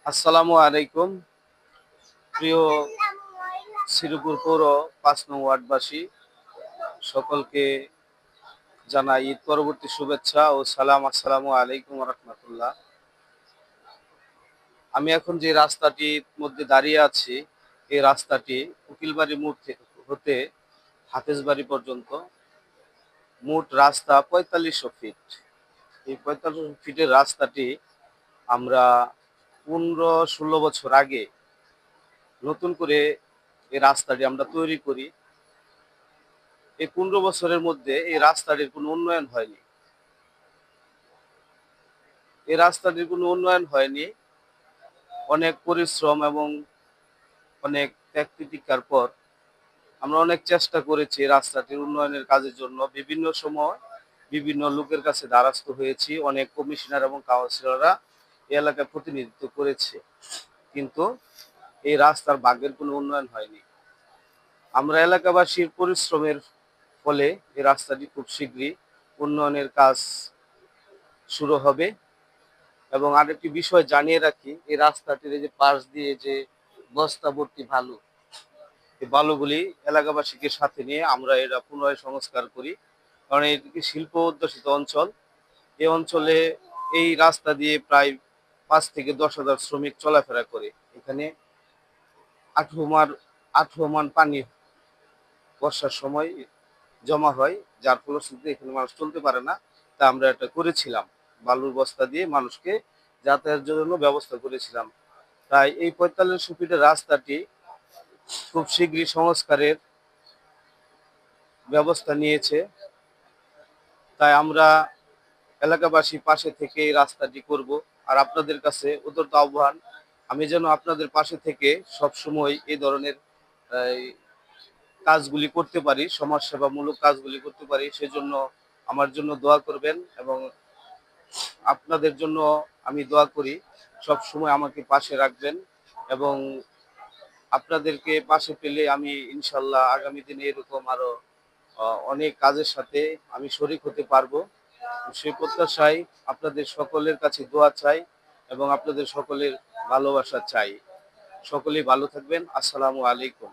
আসসালামু আলাইকুম। প্রিয় শ্রীপুর পৌর ৫ নং ওয়ার্ডবাসী সকলকে জানাই ঈদ পরবর্তী শুভেচ্ছা ও সালাম। আসসালামু আলাইকুম রহমতুল্লাহ। আমি এখন যে রাস্তাটির মধ্যে দাঁড়িয়ে আছি, এই রাস্তাটি উকিলবাড়ি মোড় হতে হাফেজবাড়ি পর্যন্ত মোট রাস্তা ৪৫০০ ফিট। এই ৪৫০০ ফিটের রাস্তাটি আমরা ১৫-১৬ বছর আগে নতুন করে এই রাস্তাটি আমরা তৈরি করি। এই ১৫ বছরের মধ্যে এই রাস্তাটির কোনো উন্নয়ন হয়নি। এই রাস্তাটির কোনো উন্নয়ন হয়নি। অনেক পরিশ্রম এবং অনেক ত্যাগ তিতিক্ষার পর আমরা অনেক চেষ্টা করেছি এই রাস্তাটির উন্নয়নের কাজের জন্য। বিভিন্ন সময় বিভিন্ন লোকের কাছে দ্বারস্থ হয়েছি। অনেক কমিশনার এবং কাউন্সিলররা এই এলাকায় প্রতিনিধিত্ব করেছে, কিন্তু এই রাস্তার ভাগ্যের কোনো উন্নয়ন হয়নি। আমরা এলাকাবাসীর পরিশ্রমের ফলে এই রাস্তাটি খুব শীঘ্রই উন্নয়নের কাজ শুরু হবে। এবং আরেকটি বিষয় জানিয়ে রাখি, এই রাস্তাটির যে পাশ দিয়ে যে বস্তা ভর্তি বালু, এই বালুগুলি এলাকাবাসীকে সাথে নিয়ে আমরা এরা পুনরায় সংস্কার করি। কারণ এটি শিল্প অধ্যুষিত অঞ্চল। এই অঞ্চলে এই রাস্তা দিয়ে প্রায় ৫ থেকে ১০ হাজার শ্রমিক চলাফেরা করে। এখানে ১৮ মান পানি বর্ষার সময় জমা হয়, যার ফলশ্রুতিতে এখানে মানুষ চলতে পারে না। তা আমরা এটা করেছিলাম, বালুর বস্তা দিয়ে মানুষকে যাতায়াতের জন্য ব্যবস্থা করেছিলাম। তাই এই ৪৫০০ ফিটের রাস্তাটি খুব শীঘ্রই সংস্কারের ব্যবস্থা নিয়েছে। তাই আমরা এলাকাবাসী পাশে থেকে এই রাস্তাটি করব। আর আপনাদের কাছে উদারত আহ্বান, আমি যেন আপনাদের পাশে থেকে সবসময় এই ধরনের এই কাজগুলি করতে পারি, সমাজসেবামূলক কাজগুলি করতে পারি, সেজন্য আমার জন্য দোয়া করবেন। এবং আপনাদের জন্য আমি দোয়া করি, সব সময় আমাকে পাশে রাখবেন। এবং আপনাদেরকে পাশে পেলে আমি ইনশাল্লাহ আগামী দিনে এরকম আরো অনেক কাজের সাথে আমি শরিক হতে পারবো। সেই প্রত্যাশায় আপনাদের সকলের কাছে দোয়া চাই এবং আপনাদের সকলের ভালোবাসা চাই। সকলেই ভালো থাকবেন। আসসালামু আলাইকুম।